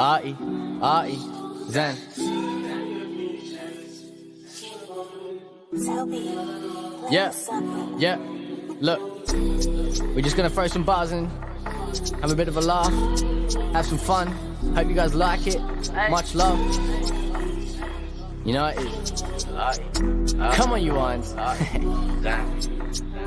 Artie, Artie, Zen. Yeah, yeah. Look, we're just gonna throw some bars in, have a bit of a laugh, have some fun. Hope you guys like it. Much love. You know it is. Come on, you irons.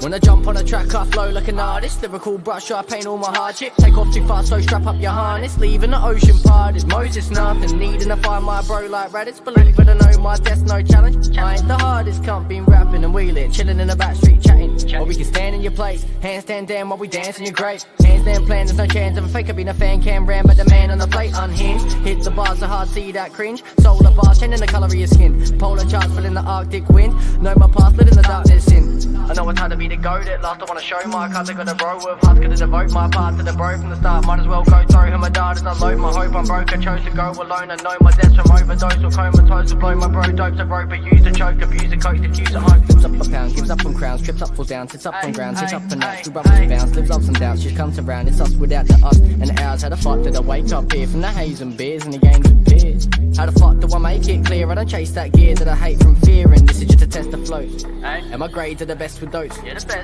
When I jump on a track, I flow like an artist. Lyrical brush, I paint all my hardship. Take off too fast, so strap up your harness. Leaving the ocean parted. Moses, nothing. Needing to find my bro like Raditz. Believe it or know my death's no challenge. I ain't the hardest, can't be rapping and wheeling. Chilling in the back street chatting. Or we can stand in your place. Handstand down while we dance in your grave. Handstand plan, there's no chance of a fake. I've been a fan cam ram, but the man on the plate unhinged. Hit the bars so hard, see that cringe. Solar bars, changing the colour of your skin. Polar charts, filling the Arctic wind. Know my past, living the darkness in. I know it's hard to be the goat at last. I wanna show my cards, I gotta bro with hearts, gotta devote my part to the bro from the start. Might as well go through him, my dart as I load my hope. I'm broke, I chose to go alone. I know my death's from overdose or comatose. To blow my bro dope to rope, but use a choke, abuse a coach, diffuse a hope. Flips up a pound, gives up on crowns, trips up, falls down, sits up on ground, sits up and out, through rubbers and bounce, lives ups and downs, she comes around, it's us without the us, and ours. How the fuck did I wake up here from the haze and beers and the games of beers? How the fuck do I make it clear? I don't chase that gear that I hate from fearing. This is just a test of flows. And my grades are the best with those.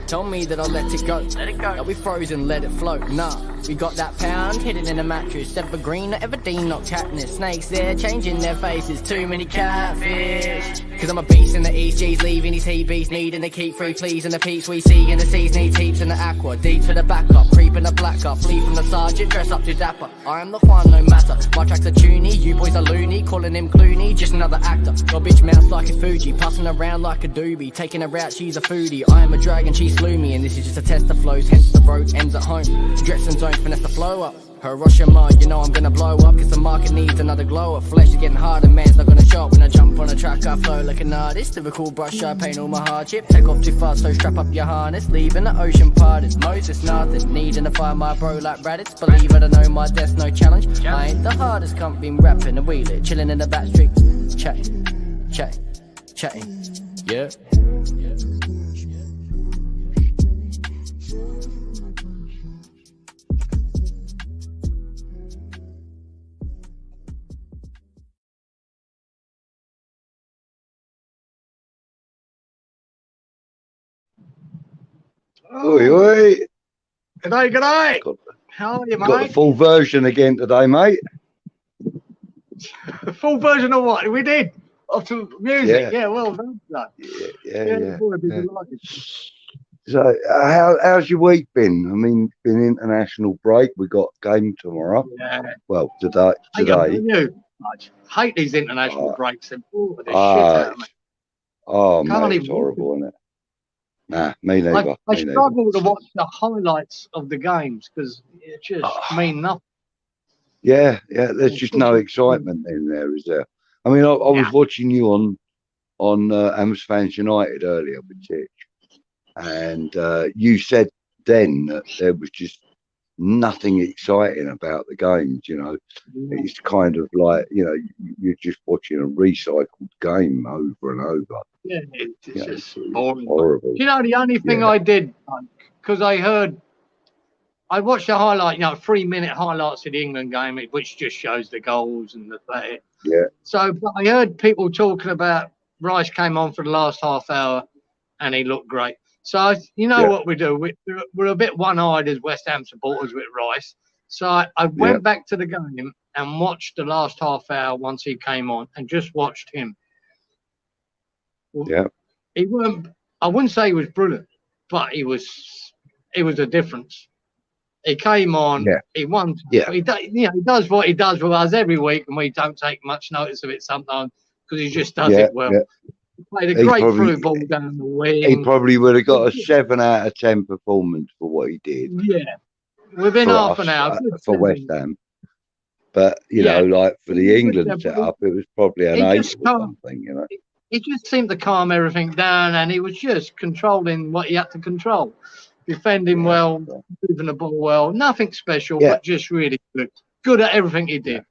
Tell me that I'll let it go. That we frozen, let it float. Nah, we got that pound hidden in a mattress. Evergreen, not Everdeen, not Katniss. Snakes there, changing their faces. Too many catfish. Cause I'm a beast in the East, G's leaving these heat beats. Needing to keep free, please. And the peeps we see in the seas need heaps in the aqua. Deep for the backup, creep in the black up. Flee from the sergeant, dress up to dapper. I am the one, no matter. My tracks are tuney, you boys are loony. Calling him Clooney, just another actor. Your bitch mouth like a Fuji, passing around like a doobie. Taking her out, she's a foodie. I am a dragon, she slew me. And this is just a test of flows, hence the road ends at home. Dress and zones, finesse the flow up. Hiroshima, you know I'm gonna blow up. Cause the market needs another glow up. Flesh is getting harder, man's not gonna show up. When I jump on a track, I flow like an artist. Lyrical brush, I paint all my hardship. Take off too fast, so strap up your harness. Leaving the ocean parted. Moses, nothing. Needing to find my bro like Raditz. Believe it or know my death's no challenge. I ain't the hardest, can't be rapping and wheeling. Chilling in the back street, chatting, yeah. Oi, oi. G'day, g'day. How are you, mate? Got the full version again today, mate. Full version of what? We did. Of some music. Yeah, well done. Yeah. So, how's your week been? I mean, been international break. We got game tomorrow. Yeah. Well, today. Hate these international breaks. They're bored of the shit out of me. Oh, man, it's horrible, isn't it? Nah, me neither. I struggle to watch the highlights of the games because it just mean nothing. Yeah, there's just no excitement in there, is there? I mean, I was watching you on Amos Fans United earlier with Titch, and you said then that there was just nothing exciting about the games, you know. It's kind of like, you know, you're just watching a recycled game over and over. Yeah, it's just boring. Horrible. You know, the only thing I did, because I watched the highlight, 3-minute highlights of the England game, which just shows the goals and the So, but I heard people talking about Rice came on for the last half hour and he looked great. So, what we do? We're a bit one-eyed as West Ham supporters with Rice. So I went back to the game and watched the last half hour once he came on and just watched him. Yeah. He weren't. I wouldn't say he was brilliant, but he was a difference. He came on. Yeah. He won. Yeah. He does what he does with us every week, and we don't take much notice of it sometimes because he just does it well. Yeah. He played a great through ball down the wing. He probably would have got a 7 out of 10 performance for what he did. Yeah. Within half an hour for West Ham. But like for the England setup, it was probably an 8 or something. He just seemed to calm everything down, and he was just controlling what he had to control, defending well, moving the ball well. Nothing special, but just really good. Good at everything he did.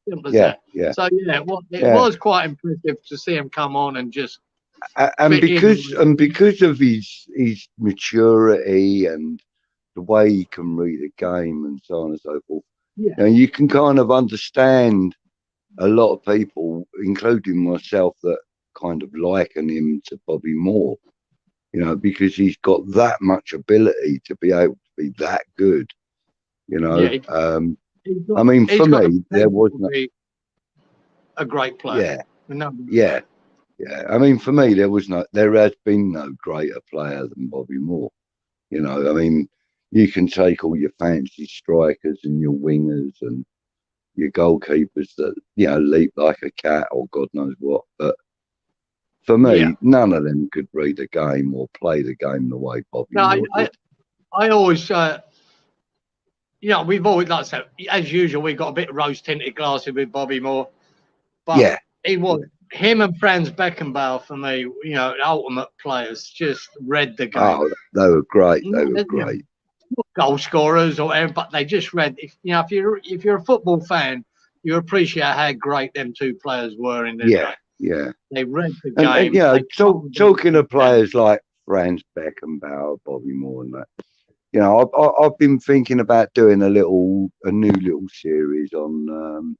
Simple as that. Yeah. So it was quite impressive to see him come on and just. And because of his maturity and the way he can read a game and so on and so forth, Yeah. You can kind of understand a lot of people, including myself, that kind of liken him to Bobby Moore, because he's got that much ability to be able to be that good, Yeah, I mean, for me, there was no, a great player. Yeah. I mean, for me, there has been no greater player than Bobby Moore. I mean, you can take all your fancy strikers and your wingers and your goalkeepers that leap like a cat or God knows what, but for me, none of them could read a game or play the game the way Bobby Moore did. I always, we've always, like I said, as usual, we've got a bit rose tinted glasses with Bobby Moore, but he was him and Franz Beckenbauer for me. Ultimate players, just read the game. Oh, they were great. They were great. Goal scorers or whatever, but they just read. If you're a football fan, you appreciate how great them two players were in the game. Yeah. They read the game. And, talking of players like Franz Beckenbauer, Bobby Moore, and that, I've been thinking about doing a new little series on,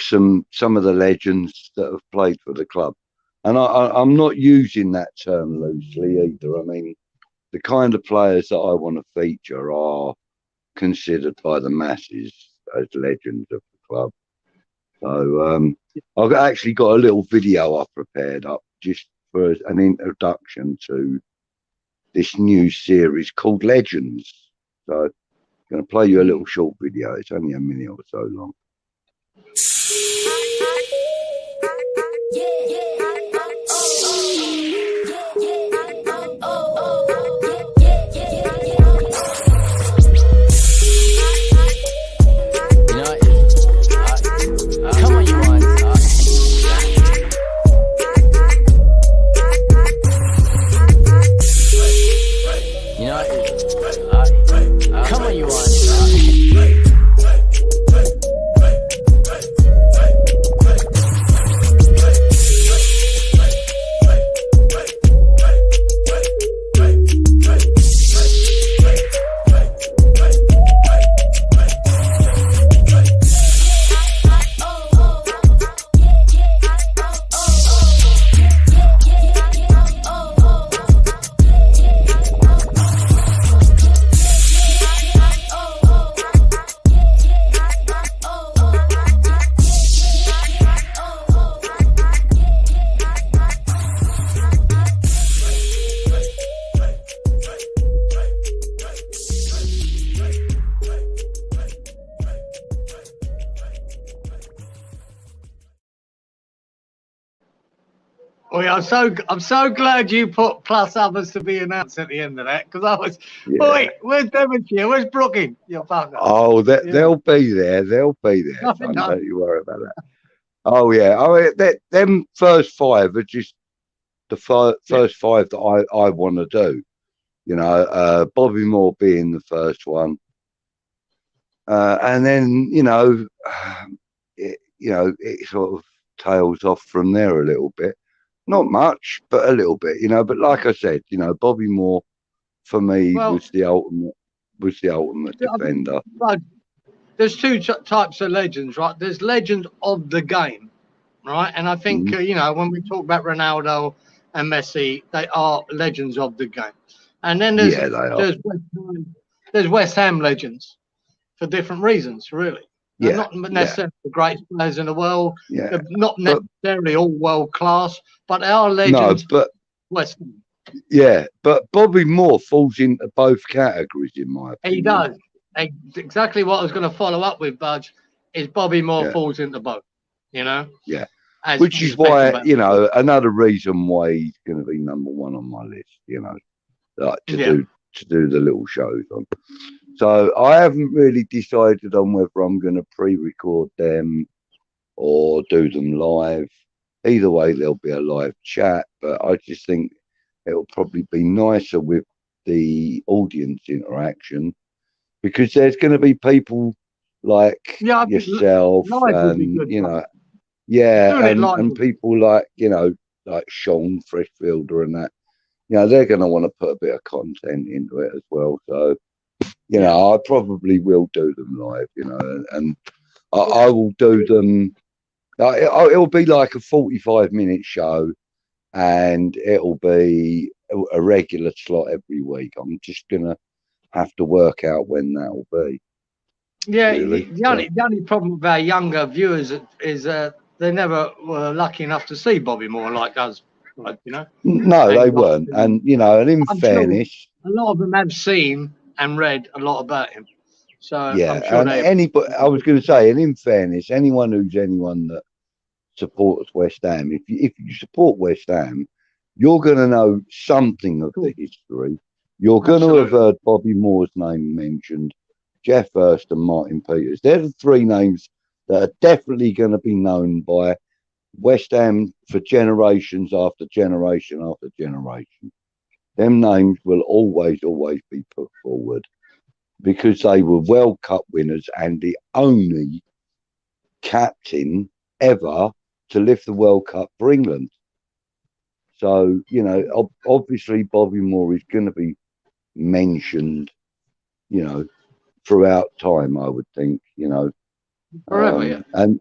some of the legends that have played for the club, and I'm not using that term loosely either. I mean, the kind of players that I want to feature are considered by the masses as legends of the club. So I've actually got a little video I prepared up just for an introduction to this new series called Legends. So I'm going to play you a little short video. It's only a minute or so long. I'm so glad you put plus others to be announced at the end of that, because I was, wait, where's Devonshire? Where's Brooking? You fucker. Oh, they'll be there. They'll be there. Don't you worry about that. Oh yeah. I mean, them first five are just the first five that I want to do. Bobby Moore being the first one, and then it sort of tails off from there a little bit. Not much, but a little bit, But like I said, Bobby Moore for me was the ultimate defender. There's two types of legends, right? There's legends of the game, right? And I think when we talk about Ronaldo and Messi, they are legends of the game. And then there's West Ham legends for different reasons, really. They're not necessarily the greatest players in the world. They're not necessarily all world class, but they are legends. No, but West Ham. Yeah, but Bobby Moore falls into both categories, in my opinion. He does. Exactly what I was going to follow up with, Budge, is Bobby Moore falls into both. Yeah. Which is why, another reason why he's going to be number one on my list. Like to do the little shows on. So I haven't really decided on whether I'm going to pre-record them or do them live. Either way, there'll be a live chat, but I just think it'll probably be nicer with the audience interaction, because there's going to be people like yourself and, and people like, like Sean Freshfielder and that. They're going to want to put a bit of content into it as well. So you know, I probably will do them live, you know, and I will do them. It'll be like a 45-minute show, and it'll be a regular slot every week. I'm just gonna have to work out when that'll be. Yeah, really. the only problem with our younger viewers is they never were lucky enough to see Bobby Moore like us, like, you know. No, they weren't, and you know, and in fairness, sure a lot of them have seen and read a lot about him. So yeah, I'm sure and anybody, I was going to say, and in fairness, anyone that supports West Ham, if you support West Ham, you're going to know something of the history. You're going to have heard Bobby Moore's name mentioned, Jeff Hurst and Martin Peters. They're the three names that are definitely going to be known by West Ham for generations after generation after generation. Them names will always be put forward because they were World Cup winners and the only captain ever to lift the World Cup for England. So, you know, obviously Bobby Moore is going to be mentioned, you know, throughout time, I would think, you know. Forever, yeah. And,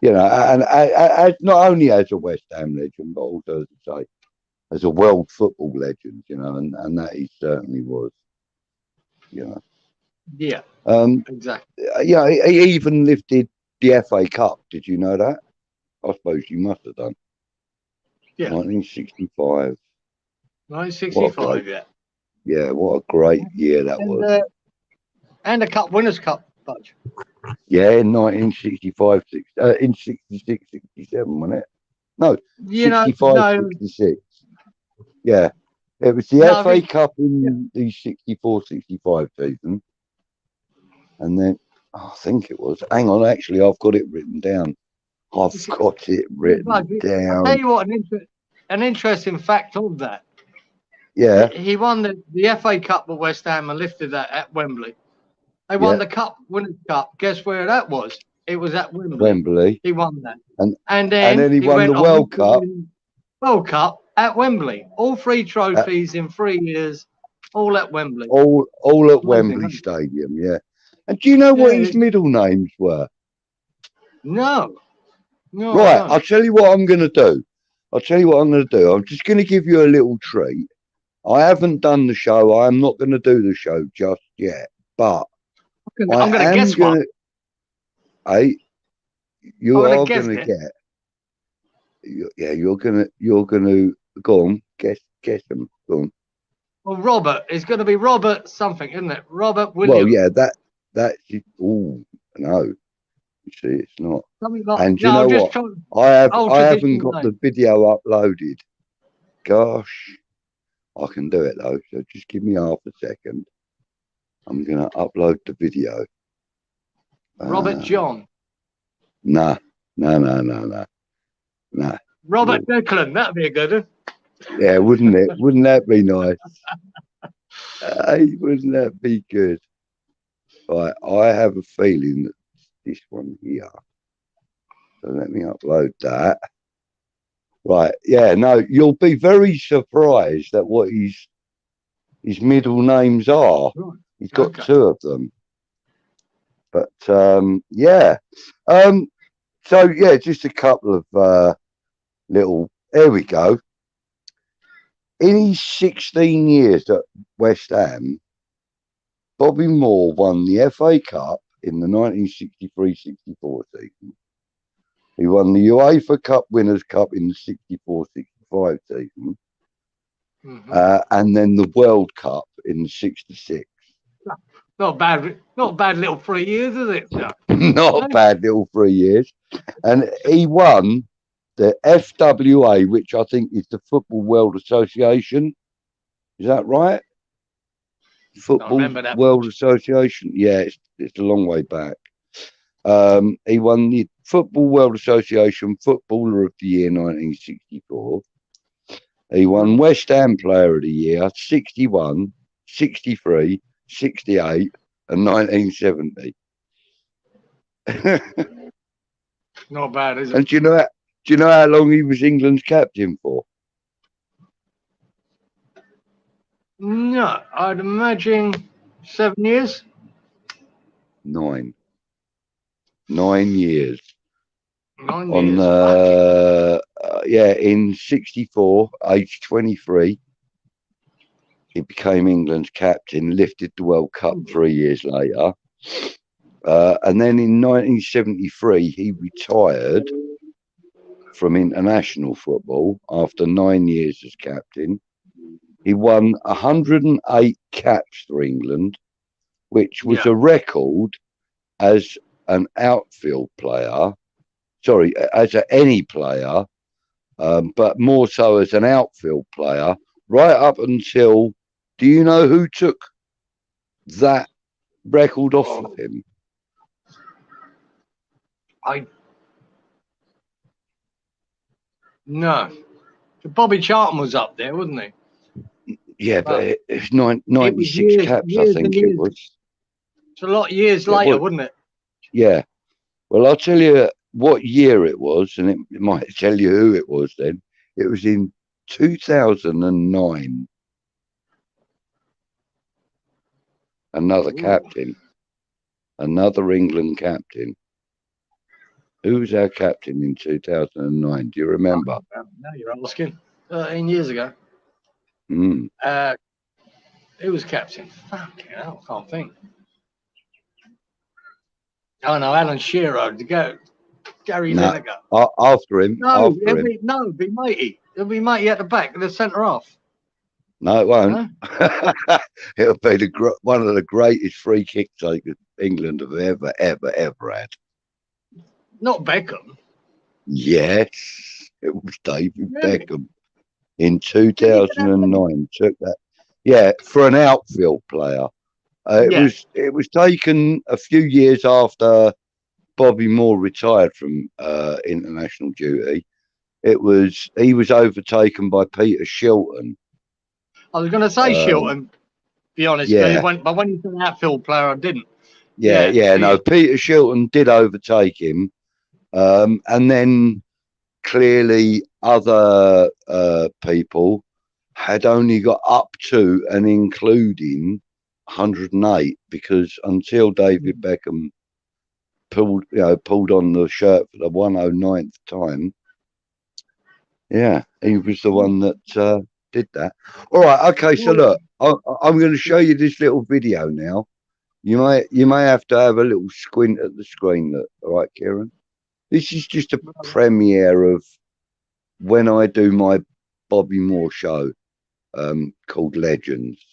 you know, and not only as a West Ham legend, but also, as I say, as a world football legend, you know, and that he certainly was, you know. Yeah, exactly. Yeah, he even lifted the FA Cup. Did you know that? I suppose you must have done. Yeah. 1965. 1965, yeah. Yeah, what a great year that was. And a Cup Winners' Cup, Budge. Yeah, in 1965, in 66, 67, wasn't it? No, 65, 66. Yeah, it was the FA Cup in the 64, 65 season. And then, I think it was, hang on, actually, I've got it written down. I've got it written down. I'll tell you what, an interesting fact of that. Yeah. He won the FA Cup with West Ham and lifted that at Wembley. They won the Cup Winners' Cup. Guess where that was? It was at Wembley. He won that. And then he won the World Cup. World Cup at Wembley. All three trophies in 3 years, all at Wembley. All at Wembley Stadium, yeah. And do you know what his middle names were? No. Right, I'll tell you what I'm going to do. I'm just going to give you a little treat. I haven't done the show. I am not going to do the show just yet. But I'm going to guess one. Hey, you are going to get. Yeah, you're going to go on. Guess them. Go on. Well, Robert. It's going to be Robert something, isn't it? Robert Williams. Well, yeah, that's. Oh no. You see, it's not. And you know what? I haven't got the video uploaded. Gosh, I can do it though. So just give me half a second. I'm gonna upload the video. Robert John. Nah. Robert Declan. That'd be a good one. Yeah, wouldn't it? Wouldn't that be nice? Hey, wouldn't that be good? Right, I have a feeling that this one here. So let me upload that. Right, yeah, no, you'll be very surprised at what his middle names are. Right. He's got two of them. But yeah. So yeah, just a couple of little, there we go. In his 16 years at West Ham, Bobby Moore won the FA Cup in the 1963-64 season. He won the UEFA Cup Winners' Cup in the 64-65 season. And then the World Cup in the 66. Not bad little 3 years, is it? Not a bad little 3 years. And he won the FWA, which I think is the Football World Association. Is that right? Football World Association. Yeah, it's a long way back. He won the Football World Association Footballer of the Year 1964. He won West Ham Player of the Year 61, 63, 68 and 1970. Not bad, is it? And do you know how long he was England's captain for? No, I'd imagine 7 years. 9 years. 9 On years. in '64, age 23, he became England's captain, lifted the World Cup 3 years later. And then in 1973, he retired from international football after 9 years as captain. He won 108 caps for England, which was a record as an outfield player. Sorry, as any player, but more so as an outfield player, right up until, do you know who took that record off of him? No. Bobby Charlton was up there, wasn't he? Yeah, but it's 96 caps, I think it was. It's a lot of years later, wasn't it? Yeah. Well, I'll tell you what year it was, and it might tell you who it was then. It was in 2009. Another captain. Another England captain. Who was our captain in 2009? Do you remember? No, you're asking. 13 years ago. Mm. Who was captain? Fucking hell, I can't think. Oh no, Alan Shearer. Gary Lineker. After him. No, it'll be Matey. It'll be Matey at the back, the centre half. No, it won't. No? It'll be one of the greatest free kick takers England have ever had. Not Beckham. Yes, it was David Beckham in 2009. Took that. Yeah, for an outfield player. It was taken a few years after Bobby Moore retired from international duty. He was overtaken by Peter Shilton. I was going to say Shilton, to be honest, but when he's an outfield player, I didn't. No, Peter Shilton did overtake him, and then clearly other people had only got up to and including 108, because until David Beckham pulled on the shirt for the 109th time, he was the one that did that. All right, okay. So look, I'm going to show you this little video now. You may have to have a little squint at the screen. Look, all right, Kieran. This is just a premiere of when I do my Bobby Moore show called Legends.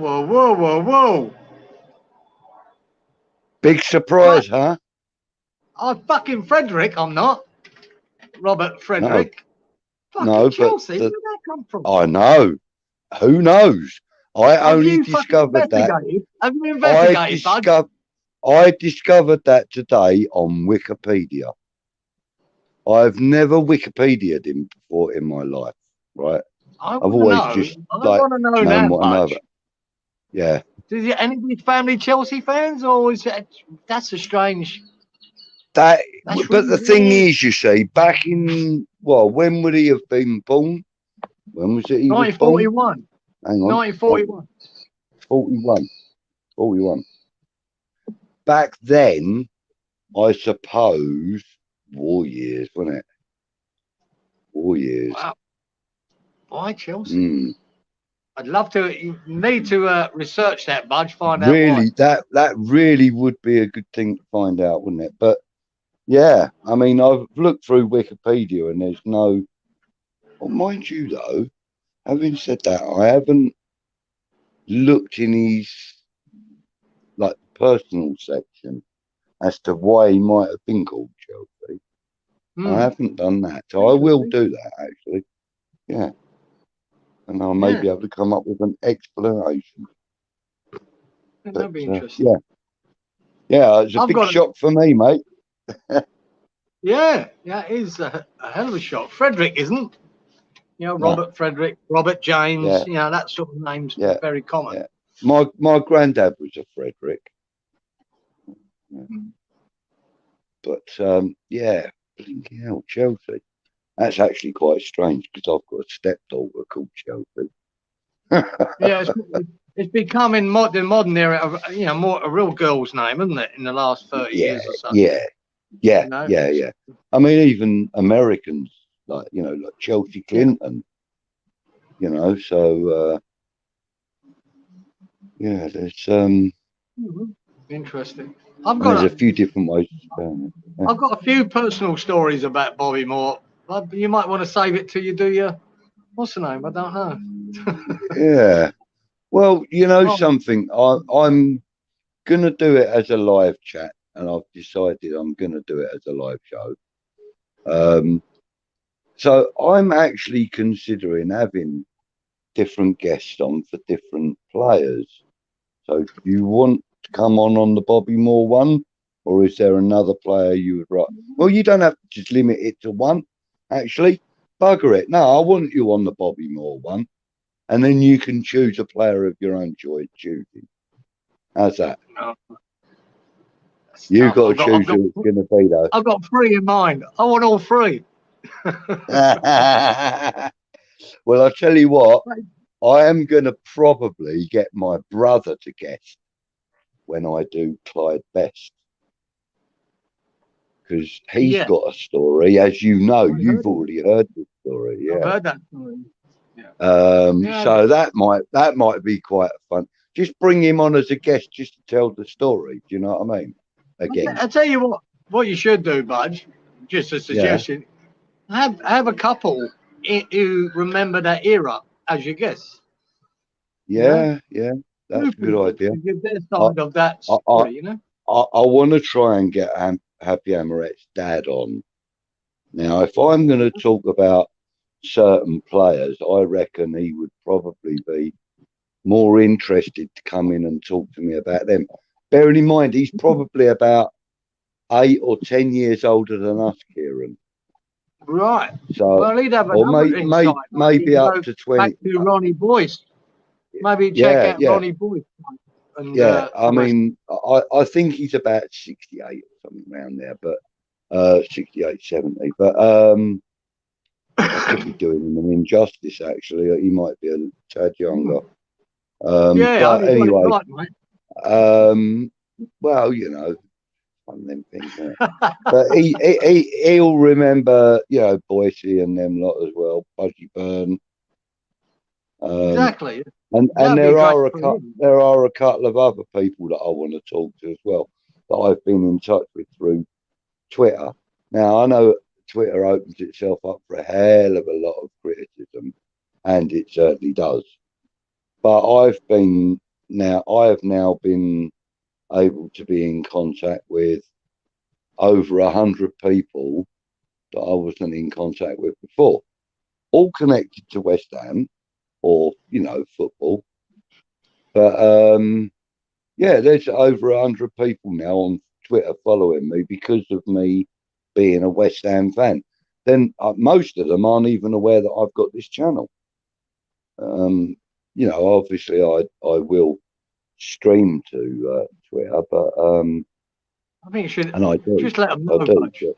Whoa. Big surprise, huh? I'm fucking Frederick, I'm not. Robert Frederick. Fucking No, Chelsea, where'd that come from? I know. Who knows? I only discovered that. Have you investigated, Bud? I discovered that today on Wikipedia. I've never Wikipedia'd him before in my life, right? I've always just known what I know about. Yeah. Did any of his family Chelsea fans, or is that's a strange? But the thing is, you see, back in when would he have been born? When was it? 1941. Hang on. 1941. 41. Back then, I suppose, war years, wasn't it? War years. Wow. Why Chelsea? I'd love to. You need to research that, Budge. Find out. Really, that really would be a good thing to find out, wouldn't it? But yeah, I mean, I've looked through Wikipedia and there's no. Well, mind you, though, having said that, I haven't looked in his personal section as to why he might have been called Chelsea. I haven't done that, so I will do that actually. Yeah, and I'll maybe be able to come up with an explanation. That'd be interesting. Yeah, it's a big shock for me, mate. Yeah, it is a hell of a shock. Frederick isn't. Robert Frederick, Robert James. That sort of name's very common. Yeah. My granddad was a Frederick. But blinking hell, Chelsea. That's actually quite strange because I've got a stepdaughter called Chelsea. It's becoming modern era, more a real girl's name, isn't it? In the last 30 years or so. Yeah. I mean, even Americans like Chelsea Clinton. So there's interesting. There's a few different ways to spell it. I've got a few personal stories about Bobby Moore. You might want to save it till you do your what's the name? I don't know. Yeah. Well, something. I'm gonna do it as a live chat, and I've decided I'm gonna do it as a live show. So I'm actually considering having different guests on for different players. So do you want to come on the Bobby Moore one, or is there another player you would rather? Well, you don't have to just limit it to one. Actually, bugger it. No, I want you on the Bobby Moore one, and then you can choose a player of your own choosing. How's that? You've got to choose who it's going to be, though. I've got 3 in mind. I want all 3. Well, I'll tell you what. I am going to probably get my brother to guest when I do Clyde Best, because he's got a story, as you know. You've already heard the story. Yeah, I've heard that story. Yeah. So that might be quite fun. Just bring him on as a guest, just to tell the story. Do you know what I mean? Again, I tell you what you should do, Budge. Just a suggestion. Have a couple who remember that era as your guests. Yeah, that's a good idea. Give their side of that story, I want to try and get Happy Amaret's dad on. Now, if I'm going to talk about certain players, I reckon he would probably be more interested to come in and talk to me about them. Bearing in mind, he's probably about 8 or 10 years older than us, Kieran. Right. So, he'd have maybe up to 20. Back to Ronnie Boyce. Maybe check out Ronnie Boyce. And, I mean, I think he's about 68 or something around there, but 68, 70. But I could be doing him an injustice, actually. He might be a tad younger. But anyway, well, one of them things. But he'll remember, Boise and them lot as well, Budgie Byrne. Exactly. And there are a couple of other people that I want to talk to as well that I've been in touch with through Twitter. Now, I know Twitter opens itself up for a hell of a lot of criticism, and it certainly does. But I've been now I have now been able to be in contact with over 100 people that I wasn't in contact with before, all connected to West Ham or, you know, football. But yeah, there's over 100 people now on Twitter following me because of me being a West Ham fan. Then most of them aren't even aware that I've got this channel. You know, obviously I will stream to Twitter, but I think you should, and I do. just let them know. I do.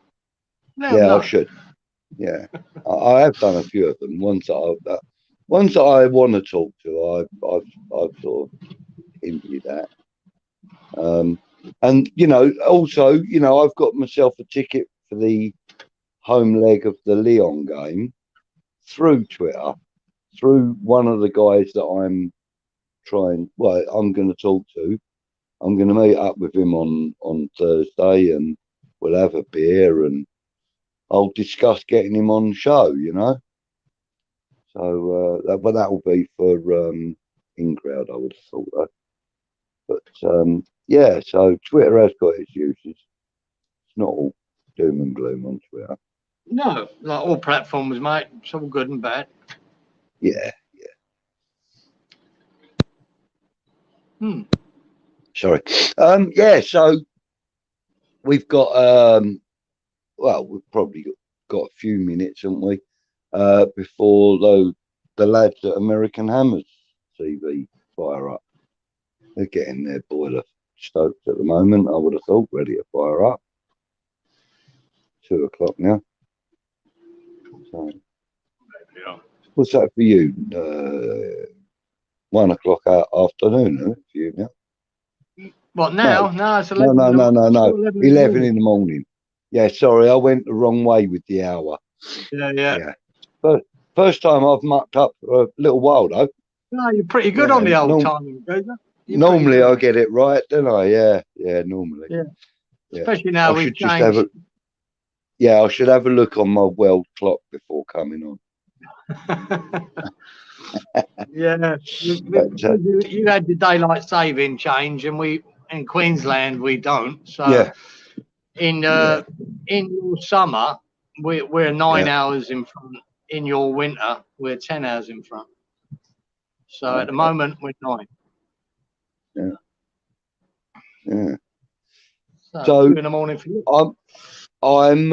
Yeah, I should. Yeah, I have done a few of them. Ones that I want to talk to, I've sort of hinted at. And you know, also, you know, I've got myself a ticket for the home leg of the Lyon game through Twitter, through one of the guys that I'm going to talk to. I'm going to meet up with him on Thursday, and we'll have a beer, and I'll discuss getting him on the show, you know. So, but that will be for in crowd, I would have thought that. But yeah, so Twitter has got its uses. It's not all doom and gloom on Twitter. No, like all platforms, mate. It's all good and bad. Yeah, yeah. Sorry. Yeah, so we've got well, we've probably got a few minutes, haven't we? Before the lads at American Hammers TV fire up. They're getting their boiler stoked at the moment, I would have thought, ready to fire up. 2 o'clock now. So, Yeah. what's that for you? 1 o'clock afternoon, isn't it, for you now? What now? No, it's 11. No. 11 in the morning. Yeah, sorry, I went the wrong way with the hour. Yeah. But first time I've mucked up for a little while, though. No, you're pretty good on the old timing, Gazer. Normally I get it right, don't I? Yeah, normally. Yeah. Especially now we've changed. I should have a look on my world clock before coming on. Yeah, you had the daylight saving change, and we in Queensland we don't. So yeah. in your summer we're 9 hours in front. In your winter we're 10 hours in front. So at the moment we're 9. Yeah. So in the morning for you. I'm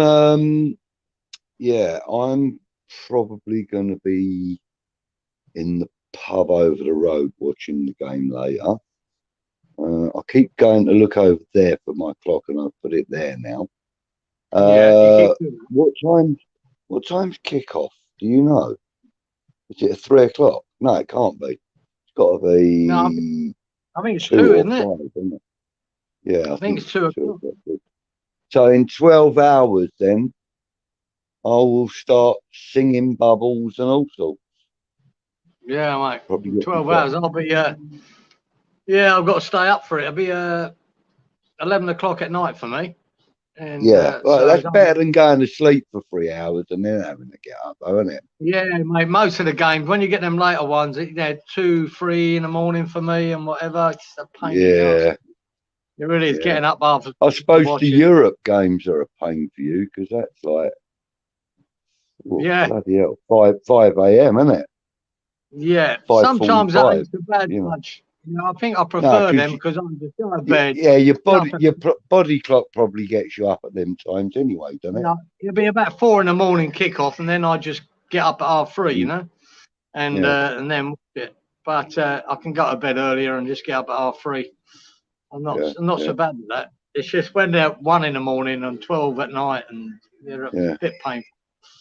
probably going to be in the pub over the road watching the game later. I keep going to look over there for my clock, and I've put it there now. What time's kick-off? Do you know? Is it at 3 o'clock? No, it can't be. It's got to be. No, I think it's 2, isn't it? 5, isn't it? Yeah, I think it's 2 o'clock. So in 12 hours, then I will start singing bubbles and all sorts. Yeah, mate. Probably 12 hours. I'll be. Yeah, I've got to stay up for it. It'll be 11 o'clock at night for me. And, well, so that's better than going to sleep for 3 hours and then having to get up, though, isn't it? Yeah, mate. Most of the games, when you get them later ones, they're 2, 3 in the morning for me and whatever. It's just a pain. Yeah. It really is getting up after. I suppose the Europe games are a pain for you because that's like, bloody hell, 5 a.m., isn't it? Yeah. Sometimes that ain't too bad much. You know, I think I prefer them because I'm just going to bed. Yeah, your body clock probably gets you up at them times anyway, doesn't it? No, it'll be about 4 in the morning kickoff, and then I just get up at 3:30, you know, and then but I can go to bed earlier and just get up at 3:30. I'm not so bad at that. It's just when they're 1 in the morning and 12 at night, and they're a bit painful.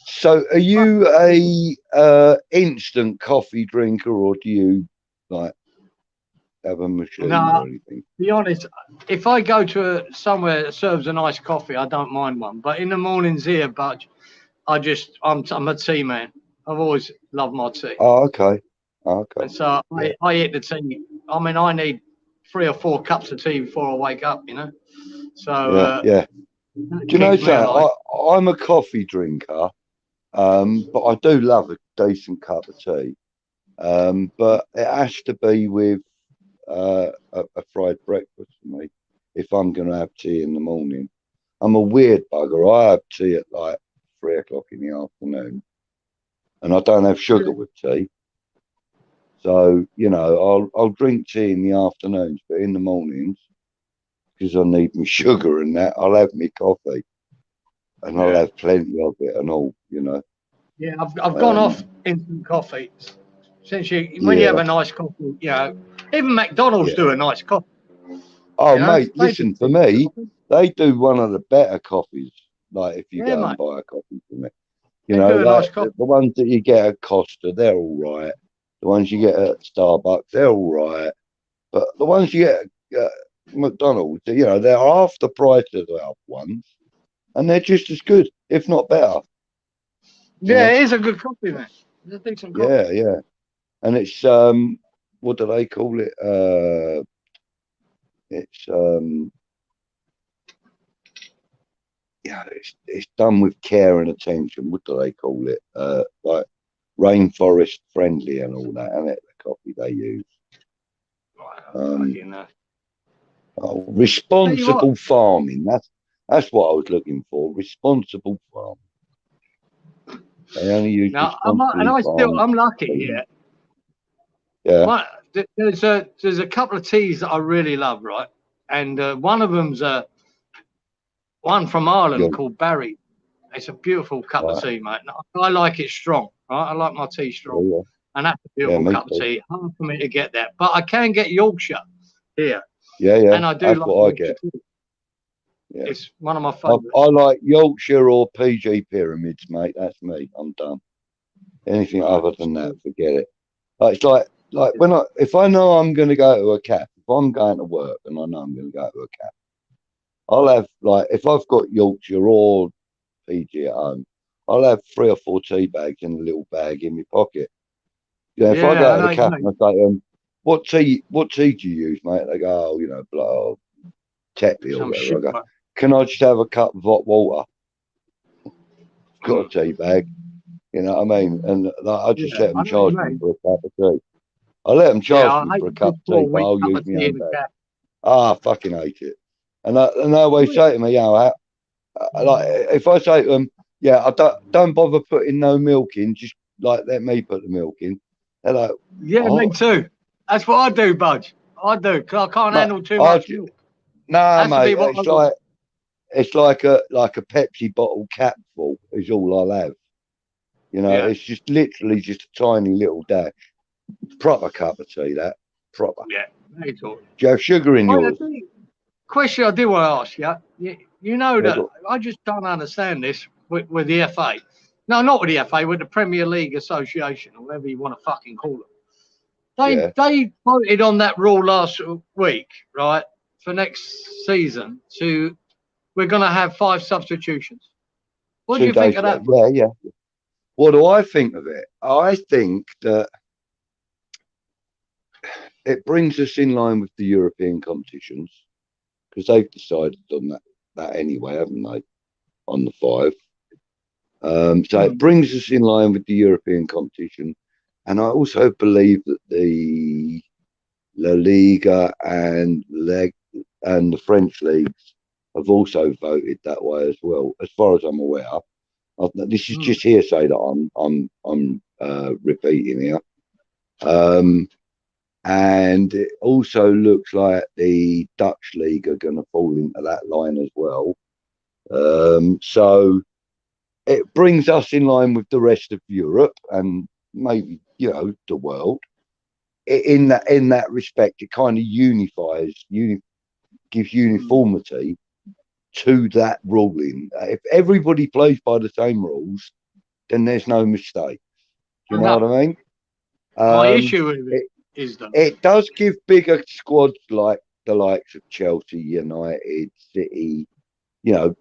So, are you a instant coffee drinker, or do you like have a machine or anything? To be honest, if I go to somewhere that serves a nice coffee, I don't mind one. But in the mornings here, I'm a tea man. I've always loved my tea. Oh, okay. And so I eat the tea. I mean, I need 3 or 4 cups of tea before I wake up, you know. So Do you know that I'm a coffee drinker, but I do love a decent cup of tea. But it has to be with a fried breakfast for me if I'm going to have tea in the morning. I'm a weird bugger. I have tea at like 3 o'clock in the afternoon, and I don't have sugar with tea. So you know, I'll drink tea in the afternoons, but in the mornings, because I need my sugar and that, I'll have my coffee, and I'll have plenty of it and all. You know. Yeah, I've gone off instant coffee since when you have a nice coffee, you know, even McDonald's do a nice coffee. Oh, mate, listen, for me, they do one of the better coffees. Like if you go and buy a coffee from me, you know, like the ones that you get at Costa, they're all right. The ones you get at Starbucks, they're all right. But the ones you get at McDonald's, you know, they're half the price of the other ones, and they're just as good, if not better. Yeah, it is a good coffee, man. It's a decent coffee. Yeah, yeah. And it's what do they call it? It's yeah, it's done with care and attention. What do they call it? Like rainforest friendly and all that, and it the coffee they use. Responsible farming. That's what I was looking for. Responsible farming. They only use I'm lucky here. Yeah. But there's a couple of teas that I really love, right? And one of them's one from Ireland called Barry. It's a beautiful cup of tea, mate. I like it strong. Right? I like my tea strong, and that's a beautiful cup of tea. Hard for me to get that, but I can get Yorkshire here. Yeah, yeah. And I do that's like what I get. Yeah. It's one of my favourites. I like Yorkshire or PG Pyramids, mate. That's me. I'm done. Anything other than that, forget it. It's like if I know I'm going to go to a cafe, if I'm going to work and I know I'm going to go to a cafe, I'll have like if I've got Yorkshire or PG at home, I'll have 3 or 4 tea bags in a little bag in my pocket. You know, if I go to the cafe and I say, what tea do you use, mate? They go, oh, you know, blah, Tetley or whatever. I go, can I just have a cup of hot water? Got a tea bag, you know what I mean? And I just let them charge me for a cup of tea. I let them charge me for a cup of tea, but I'll use my own bag. I fucking hate it. And they always say to me, you know, like if I say to them, yeah, I don't bother putting no milk in, just like let me put the milk in. They're like, me too. That's what I do, Budge. I do, because I can't handle too much milk. No, mate, it's like a Pepsi bottle cap full is all I'll have. You know, it's just literally just a tiny little dash. Proper cup of tea, that. Proper. Yeah, very good. Do you have sugar in yours? Question I do want to ask you. You know that I just don't understand this with the FA. No, not with the FA, with the Premier League Association, or whatever you want to fucking call them. They voted on that rule last week, right, for next season we're going to have 5 substitutions. What do you think of that? Yeah. What do I think of it? I think that it brings us in line with the European competitions because they've decided on that anyway, haven't they? On the 5. So it brings us in line with the European competition. And I also believe that the La Liga and the French leagues have also voted that way as well, as far as I'm aware. This is just hearsay that I'm repeating here. And it also looks like the Dutch league are going to fall into that line as well. So it brings us in line with the rest of Europe and maybe, you know, the world. In that respect, it kind of unifies, gives uniformity to that ruling. If everybody plays by the same rules, then there's no mistake. Do you know what I mean? My issue with it is that it does give bigger squads like the likes of Chelsea, United, City, you know,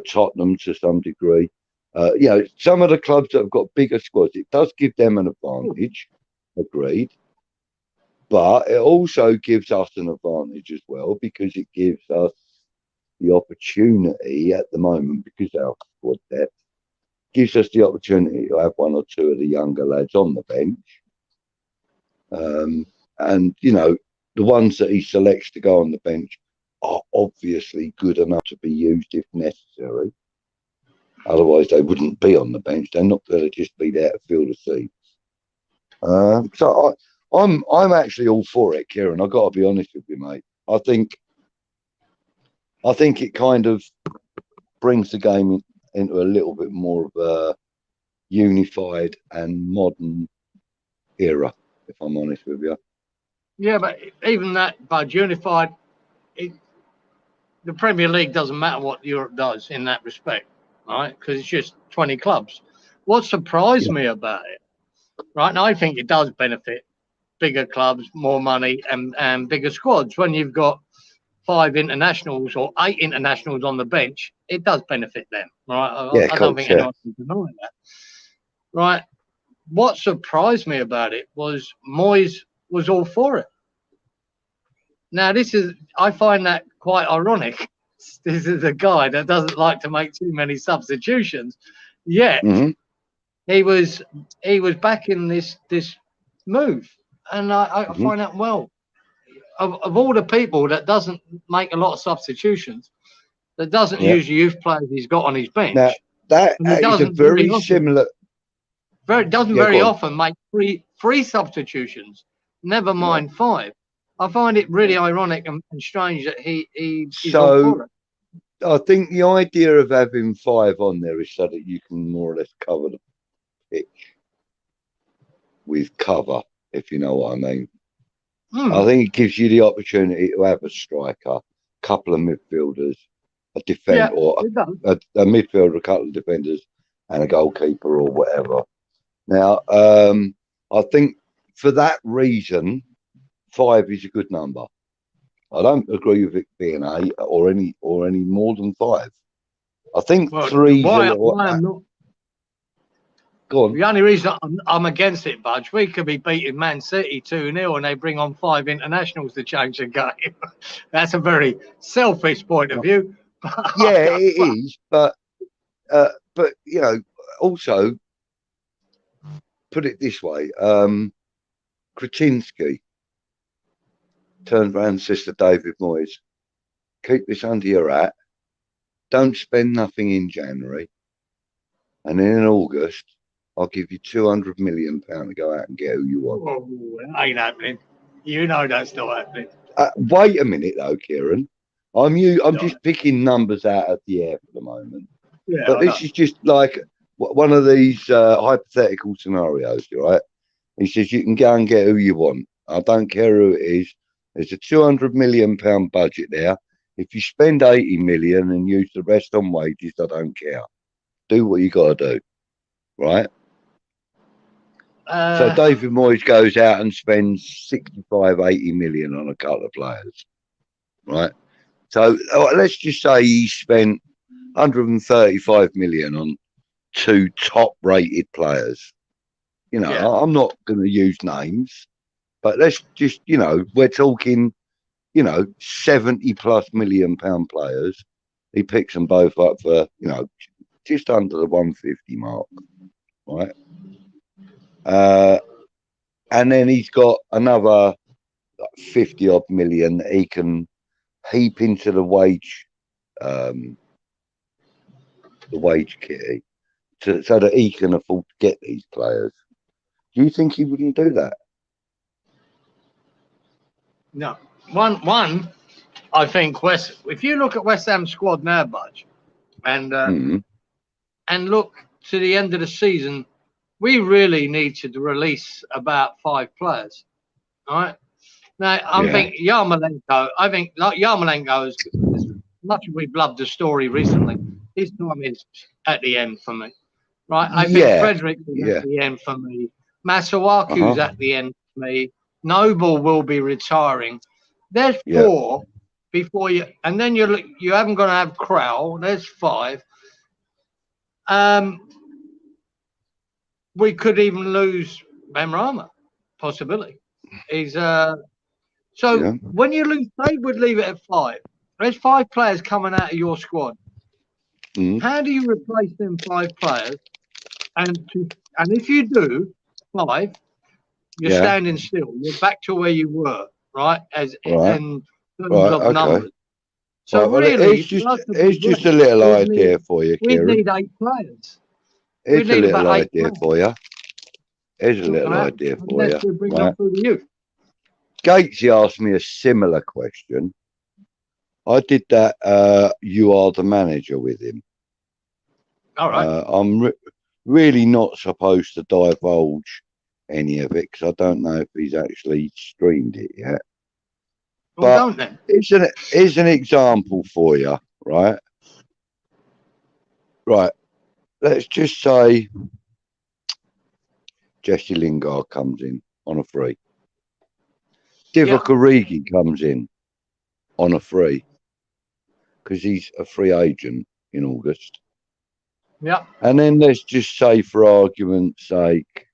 Tottenham to some degree. You know, some of the clubs that have got bigger squads, it does give them an advantage. Agreed. But it also gives us an advantage as well because it gives us the opportunity at the moment, because our squad depth gives us the opportunity to have 1 or 2 of the younger lads on the bench. and you know, the ones that he selects to go on the bench are obviously good enough to be used if necessary. Otherwise, they wouldn't be on the bench. They're not going to just be there to fill the seats. So I'm actually all for it, Kieran. I've got to be honest with you, mate. I think it kind of brings the game into a little bit more of a unified and modern era, if I'm honest with you. Yeah, but even that, Budge, unified, the Premier League doesn't matter what Europe does in that respect, right? Because it's just 20 clubs. What surprised me about it, right, and I think it does benefit bigger clubs, more money, and bigger squads. When you've got 5 internationals or 8 internationals on the bench, it does benefit them, right? Yeah, I don't think anyone can deny that, right? What surprised me about it was Moyes was all for it. Now, I find that quite ironic. This is a guy that doesn't like to make too many substitutions, yet he was backing this move, and I find that, well, of all the people that doesn't make a lot of substitutions, that doesn't use the youth players he's got on his bench. Now, that is a very similar. Doesn't very often make three substitutions, never mind 5. I find it really ironic and strange that he's all for it. I think the idea of having 5 on there is so that you can more or less cover the pitch with cover, if you know what I mean. I think it gives you the opportunity to have a striker, a couple of midfielders, a defender, or a midfielder, a couple of defenders, and a goalkeeper or whatever. Now, I think for that reason, 5 is a good number. I don't agree with it being 8 or any more than 5. I think 3 is a little. Go on. The only reason I'm against it, Budge, we could be beating Man City 2-0 and they bring on 5 internationals to change the game. That's a very selfish point of view. Yeah, it is, but you know, also put it this way: Kretinsky turned around and says to David Moyes, "Keep this under your hat. Don't spend nothing in January, and then in August, I'll give you £200 million to go out and get who you want." Oh, that ain't happening. You know that's not happening. Wait a minute, though, Kieran. I'm just picking numbers out of the air for the moment. Yeah, but this is just like one of these hypothetical scenarios, right? He says you can go and get who you want. I don't care who it is. There's a £200 million budget there. If you spend 80 million and use the rest on wages, I don't care. Do what you got to do, right? So David Moyes goes out and spends 65, 80 million on a couple of players, right? So let's just say he spent 135 million on 2 top-rated players. You know, I'm not going to use names, but let's just, you know, we're talking, you know, 70+ million pound players. He picks them both up for, you know, just under the 150 mark, right? And then he's got another 50-odd million that he can heap into the wage kitty so that he can afford to get these players. Do you think he wouldn't do that? No. One, I think if you look at West Ham's squad now, Budge, and look to the end of the season, we really need to release about 5 players. All right. Now, I think Yarmolenko, as much as we've loved the story recently, his time is at the end for me. Right. I think Frederick is at the end for me. Masuaku's at the end for me. Noble will be retiring. There's 4 before you, and then you haven't got to have Crowell. There's 5. We could even lose Benrahma, possibility. He's when you lose, they would leave it at 5. There's 5 players coming out of your squad. How do you replace them 5 players? And if you do 5, You're standing still. You're back to where you were, right? As Right. in terms Right. of Okay. numbers. So Right, well, really, it's just a little idea for you, we Kieran. need 8 players. It's a need little about 8 idea players. for you. Here's a little idea for Unless we you. bring them through the youth. Gatesy asked me a similar question. I did that. You are the manager with him. All right. I'm really not supposed to divulge any of it because I don't know if he's actually streamed it yet. Well, don't then. It's an example for you, right? Right. Let's just say Jesse Lingard comes in on a free. Divock Origi comes in on a free because he's a free agent in August. Yeah. And then let's just say, for argument's sake,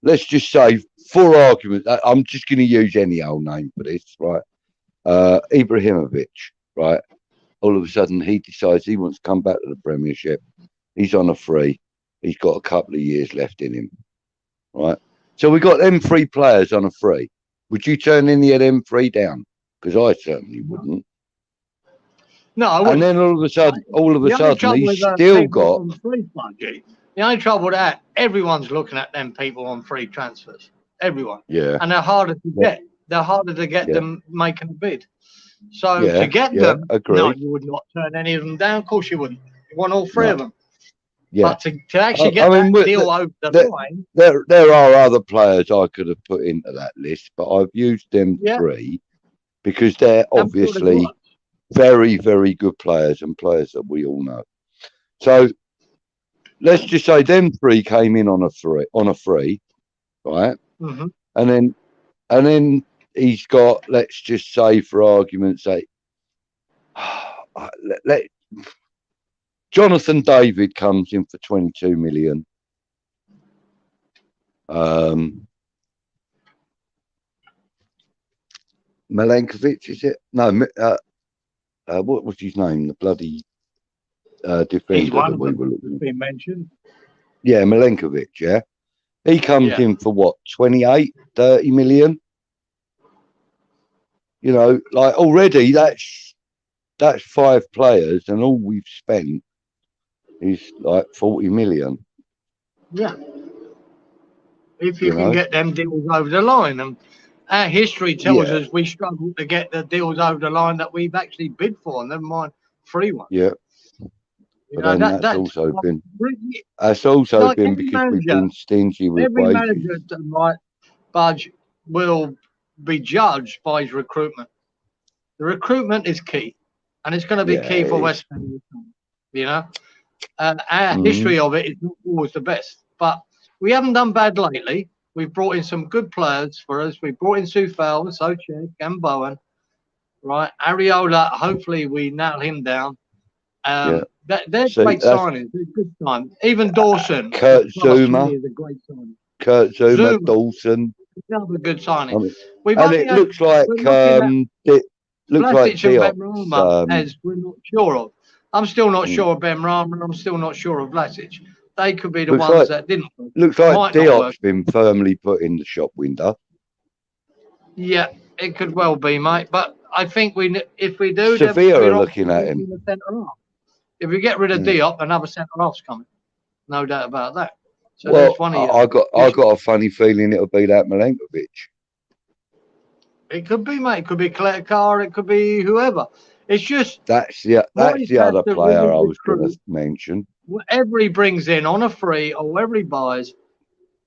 let's just say, for argument, I'm just going to use any old name for this, right? Ibrahimovic, right? All of a sudden, he decides he wants to come back to the Premiership. He's on a free. He's got a couple of years left in him, right? So we got them 3 players on a free. Would you turn any of them 3 down? Because I certainly wouldn't. No, I wouldn't. And then all of a sudden, he's still got free budget. The only trouble with that, everyone's looking at them people on free transfers. Everyone. Yeah. And they're harder to get. They're harder to get them making a bid. So to get them, no, you would not turn any of them down. Of course you wouldn't. You want all 3 of them. Yeah. But to actually get that deal over the line. There are other players I could have put into that list, but I've used them 3 because they're obviously very, very good players and players that we all know. So let's just say them 3 came in on a free, right? Mm-hmm. And then he's got, let's just say, for argument's sake, Jonathan David comes in for 22 million. Milenkovic, is it? No, what was his name? The bloody defender that we were looking at. Been mentioned. Yeah, Milenkovic, yeah. He comes in for what, 28, 30 million? You know, like already that's 5 players and all we've spent is like 40 million. Yeah. If you can get them deals over the line. And our history tells us we struggle to get the deals over the line that we've actually bid for, never mind free ones. Yeah. You But know, then that's also been like because we've been stingy with every wages. manager that might budge will be judged by his recruitment. The recruitment is key, and it's going to be key for West Ham. You know, our history of it is not always the best, but we haven't done bad lately. We've brought in some good players for us. We brought in Soufal, Soucek, and Bowen. Right, Areola. Hopefully, we nail him down. They're great signings. They're good sign. Even Dawson. Kurt Zuma is a great signing. Kurt Zuma, Dawson. Another good signing. And it looks like Vlasic and Benrahma, as we're not sure of. I'm still not sure of Benrahma, and I'm still not sure of Vlasic. They could be the ones that didn't work. Looks like Diop's been firmly put in the shop window. Yeah, it could well be, mate. But I think if we do, Sevilla are looking at him. If we get rid of Diop, another centre half's coming. No doubt about that. So well, one of I got a funny feeling it'll be that Milenkovic. It could be, mate. It could be Kletkar. It could be whoever. It's just that's the other player I was going to mention. Whatever he brings in on a free or whatever he buys,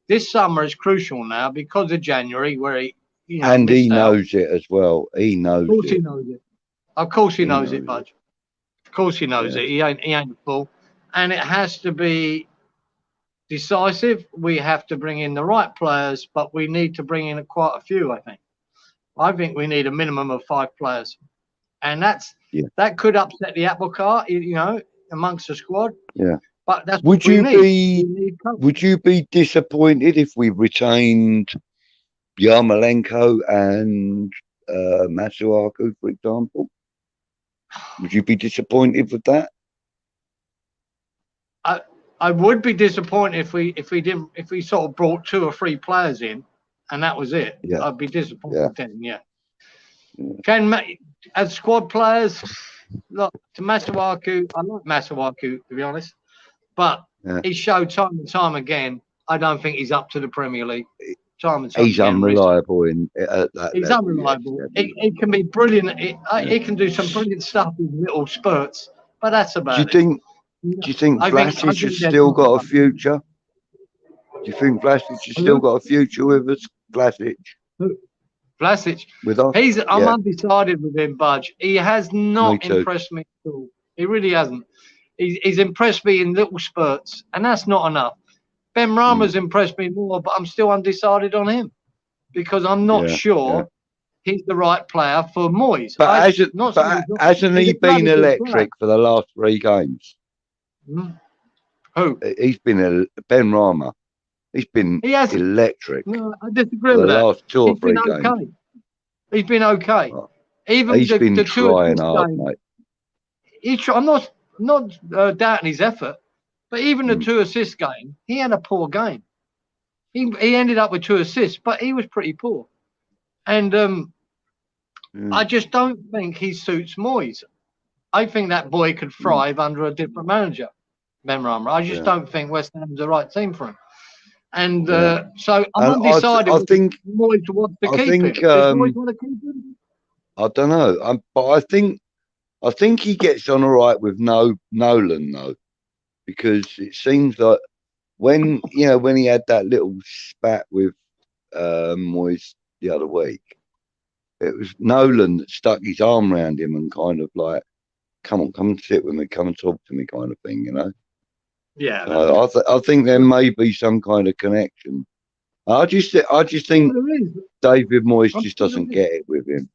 this summer is crucial now because of January, where he he knows it as well. He knows it. Of course he knows it. Of course he knows it, Budge. Of course he knows it. He ain't a fool, and it has to be decisive. We have to bring in the right players, but we need to bring in quite a few. I think we need a minimum of 5 players, and that could upset the apple cart, amongst the squad. Yeah, but that's would you be disappointed if we retained Yarmolenko and Masuaku, for example? Would you be disappointed with that? I would be disappointed if we sort of brought 2 or 3 players in, and that was it. Yeah. I'd be disappointed then. Yeah. As squad players, look to Masuaku. I like Masuaku, to be honest, but he showed time and time again. I don't think he's up to the Premier League. Time and time he's again, unreliable he's unreliable. He can be brilliant. He can do some brilliant stuff in little spurts, but that's about it. Do you think Vlasic has still got a future? Do you think Vlasic has still got a future with us? Vlasic. Vlasic. With us? I'm undecided with him, Budge. He has not impressed me at all. He really hasn't. He's impressed me in little spurts, and that's not enough. Ben Rama's impressed me more, but I'm still undecided on him because I'm not sure he's the right player for Moyes. But hasn't he been electric for the last 3 games? Who? He's been Ben Rama. He's been electric. No, I disagree with that. The last 2 or 3 games. Okay. He's been okay. Oh. Even he's been the trying hard, mate. I'm not doubting his effort, but even the 2 assist game, he had a poor game. He ended up with 2 assists, but he was pretty poor. And I just don't think he suits Moyes. I think that boy could thrive under a different manager, Ben Rama. I just don't think West Ham's the right team for him. And so I'm undecided. I think Moyes wants to keep him. Does Moyes want to keep him? I don't know. But I think he gets on all right with Nolan though, because it seems like when he had that little spat with Moyes the other week, it was Nolan that stuck his arm around him and kind of like, come and sit with me, come and talk to me, kind of thing, you know. Yeah. I think there may be some kind of connection. I just think David Moyes just doesn't get it with him.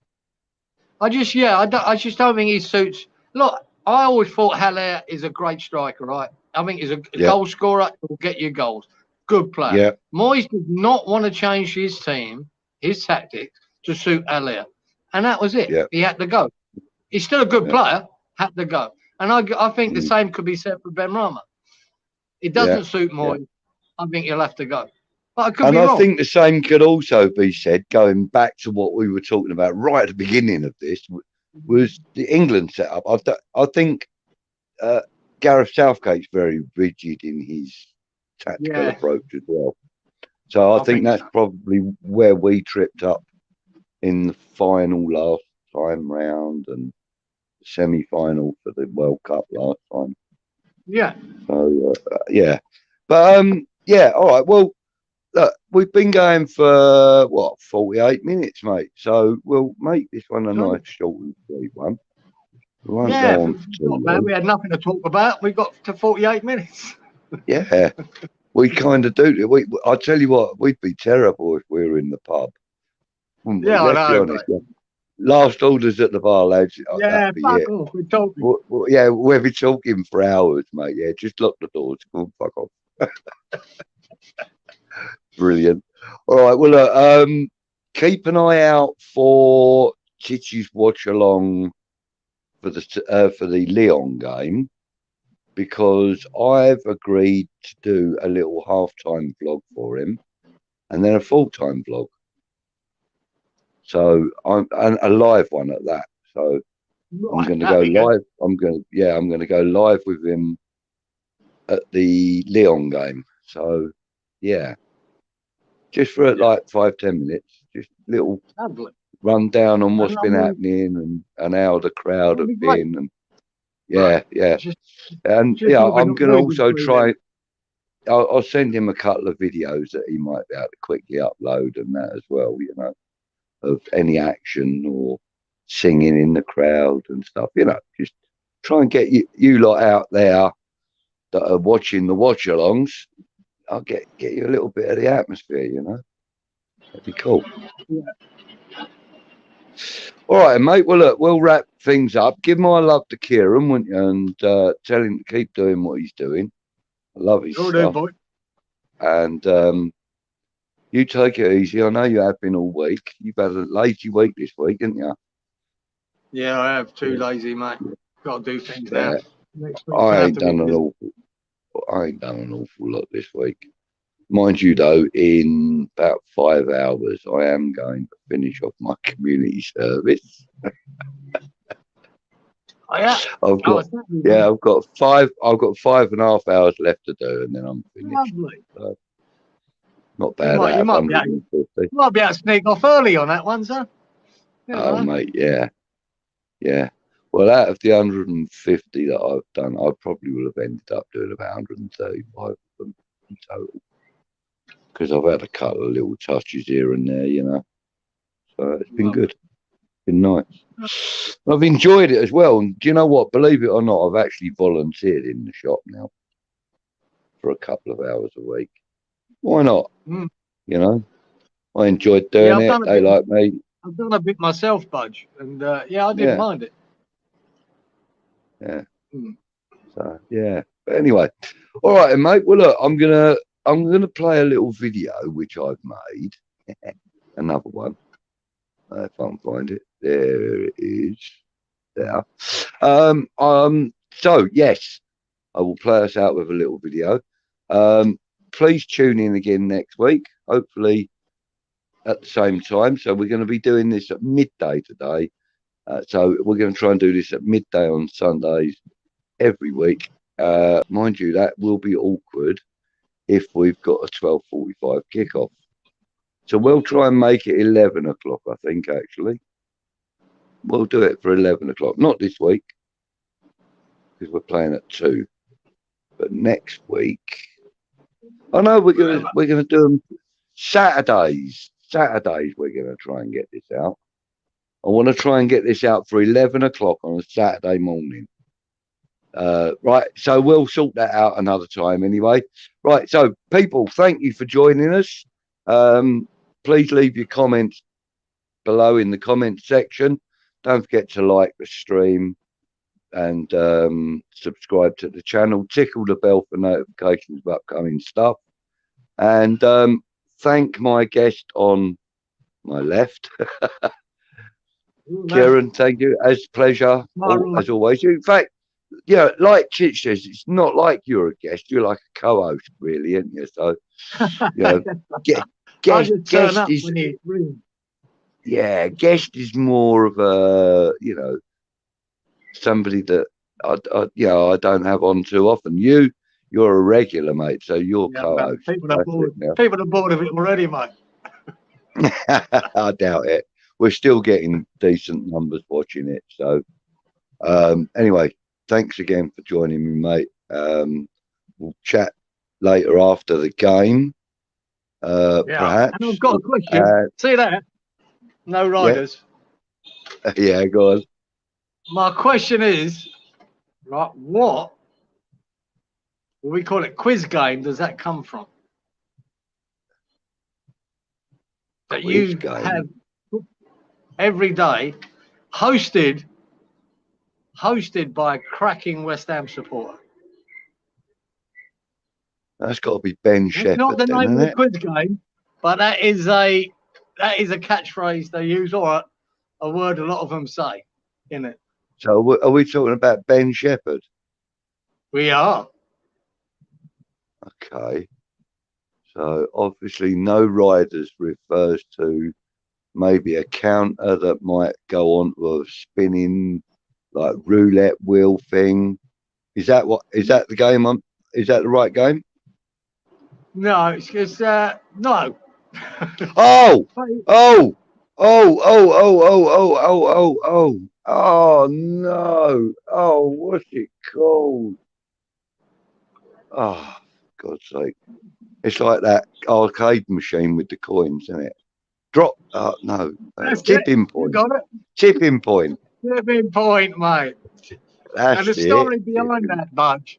I just don't think he suits. Look, I always thought Haller is a great striker, right? I think he's a goal scorer who will get you goals. Good player. Yeah. Moyes did not want to change his team, his tactics to suit Haller, and that was it. Yeah. He had to go. He's still a good player. Had to go, and I think the same could be said for Ben Rama. It doesn't suit Moyes. I think he'll have to go. But I could be wrong. I think the same could also be said, going back to what we were talking about right at the beginning of this, was the England setup. I think Gareth Southgate's very rigid in his tactical approach as well. So I think that's probably where we tripped up in the final last time round and semi-final for the World Cup last time. Yeah. So but all right. Well, look, we've been going for 48 minutes, mate. So we'll make this one a nice short and sweet one. We won't go on for too long. We had nothing to talk about. We got to 48 minutes. Yeah, we kind of do. I tell you what, we'd be terrible if we were in the pub. Yeah, I know. Last orders at the bar, lads. Yeah, fuck off. We're talking. We'll be talking for hours, mate. Yeah, just lock the doors. Go on, fuck off. Brilliant. All right. Well, keep an eye out for Chichi's watch along for the Lyon game, because I've agreed to do a little halftime vlog for him, and then a full-time vlog. So I'm a live one at that. So I'm going to go live. I'm going to go live with him at the Lyon game. So yeah, just for like 5-10 minutes, just little rundown on what's been happening and how the crowd have been. And I'm going to also try. I'll send him a couple of videos that he might be able to quickly upload and that as well. You know, of any action or singing in the crowd and stuff, you know, just try and get you lot out there that are watching the watch-alongs. I'll get you a little bit of the atmosphere, you know. That'd be cool. Yeah. All right, mate. Well, look, we'll wrap things up. Give my love to Kieran, wouldn't you? And tell him to keep doing what he's doing. I love his stuff. Boy. And you take it easy. I know you have been all week. You've had a lazy week this week, haven't you? Yeah, I have too lazy, mate. Got to do things now. I ain't done an I ain't done an awful lot this week. Mind you, though, in about 5 hours, I am going to finish off my community service. Oh, yeah. I've got 5.5 hours left to do, and then I'm finished. Lovely. So, not bad. You might be able to sneak off early on that one, sir. Oh, mate, yeah. Well, out of the 150 that I've done, I probably will have ended up doing about 135 of them in total. Because I've had a couple of little touches here and there, you know. So it's been good. Been nice. I've enjoyed it as well. And do you know what? Believe it or not, I've actually volunteered in the shop now for a couple of hours a week. Why not? You know, I enjoyed doing it. They like me. I've done a bit myself, Budge, and I didn't mind it. Yeah. So yeah. But anyway, all right, then, mate. Well, look, I'm gonna play a little video which I've made. Another one. If I can find it. There it is. There. So yes, I will play us out with a little video. Please tune in again next week. Hopefully at the same time. So we're going to be doing this at midday today. So we're going to try and do this at midday on Sundays every week. Mind you, that will be awkward if we've got a 12:45 kickoff. So we'll try and make it 11 o'clock, I think, actually. We'll do it for 11 o'clock. Not this week, because we're playing at 2. But next week, I know we're gonna do them Saturdays. Saturdays we're gonna try and get this out. I want to try and get this out for 11 o'clock on a Saturday morning. Right, so we'll sort that out another time anyway. Right, so people, thank you for joining us. Please leave your comments below in the comment section. Don't forget to like the stream and subscribe to the channel. Tickle the bell for notifications of upcoming stuff. And thank my guest on my left. Kieran, thank you. As pleasure, as always. In fact, yeah, like Chich says, it's not like you're a guest. You're like a co-host, really, aren't you? So, you know, guest is, guest is more of a, you know, somebody that I don't have on too often. You're a regular, mate. So you're co-host. People are bored of it already, mate. I doubt it. We're still getting decent numbers watching it. So, anyway, thanks again for joining me, mate. We'll chat later after the game. Perhaps. And I've got a question. See that? No riders. Yeah, go on. My question is, right, what we call it quiz game does that come from? That you have every day, hosted by a cracking West Ham supporter. That's got to be Ben Shepherd. Not the name of the quiz game, but that is a catchphrase they use, or a word a lot of them say in it. So are we talking about Ben Shepherd? We are. Okay. So obviously no riders refers to maybe a counter that might go on to a spinning like roulette wheel thing. Is that the game? Is that the right game? No, it's no. Oh no. Oh, what's it called? Oh, God's sake. It's like that arcade machine with the coins, isn't it? No. Tipping point. You got it. Tipping point. Tipping point, mate. And the story behind that, Budge.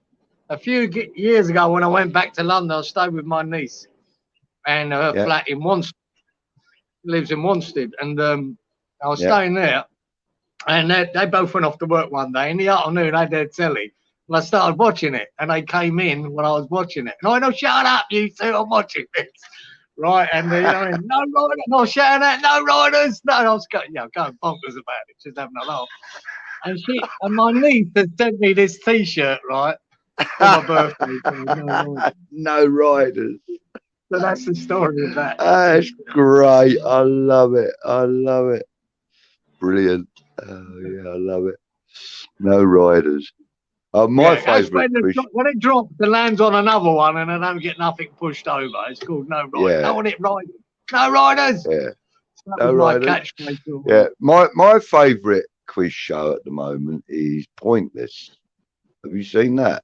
A few years ago, when I went back to London, I stayed with my niece and her flat in Wanstead. Lives in Wanstead, and I was staying there, and they both went off to work one day. In the afternoon, they had their telly, and I started watching it, and they came in when I was watching it. And I went, "Oh, shut up, you two! I'm watching this." Right, and no riders, no shouting at, no riders, no. I was going bonkers about it, just having a laugh. And my niece had sent me this T-shirt, right? for my birthday. No riders. So that's the story of that. That's great. I love it. I love it. Brilliant. Oh yeah, I love it. No riders. My favourite. When it drops, it lands on another one, and I don't get nothing pushed over. It's called no riders. Yeah. No one it riders. No riders. Yeah. So No riders. Yeah. My favourite quiz show at the moment is Pointless. Have you seen that?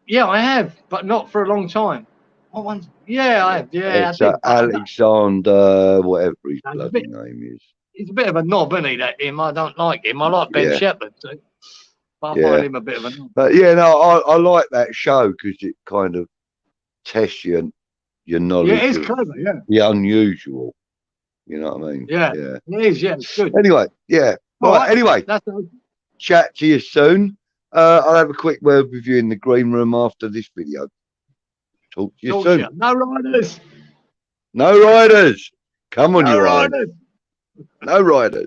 Yeah, I have, but not for a long time. What one's? Yeah, I have. Yeah, it's Alexander, whatever his bloody name is. He's a bit of a knob, isn't he? That him. I don't like him. I like Ben Shepherd too. But I find him a bit of a knob. But yeah, no, I like that show because it kind of tests your knowledge. Yeah, it is clever. Yeah. The unusual. You know what I mean? Yeah. Yeah. It is. Yeah. It's good. Anyway, yeah. Right. Anyway, chat to you soon. I'll have a quick word with you in the green room after this video. Talk to you soon. No riders. No riders. Come on, you riders. No riders.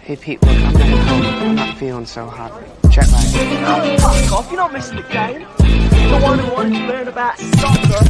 Hey Pete, look, I'm gonna head home. I'm not feeling so hot. Jet lag. Oh, fuck off, you're not missing the game. You're the one who wanted to learn about soccer.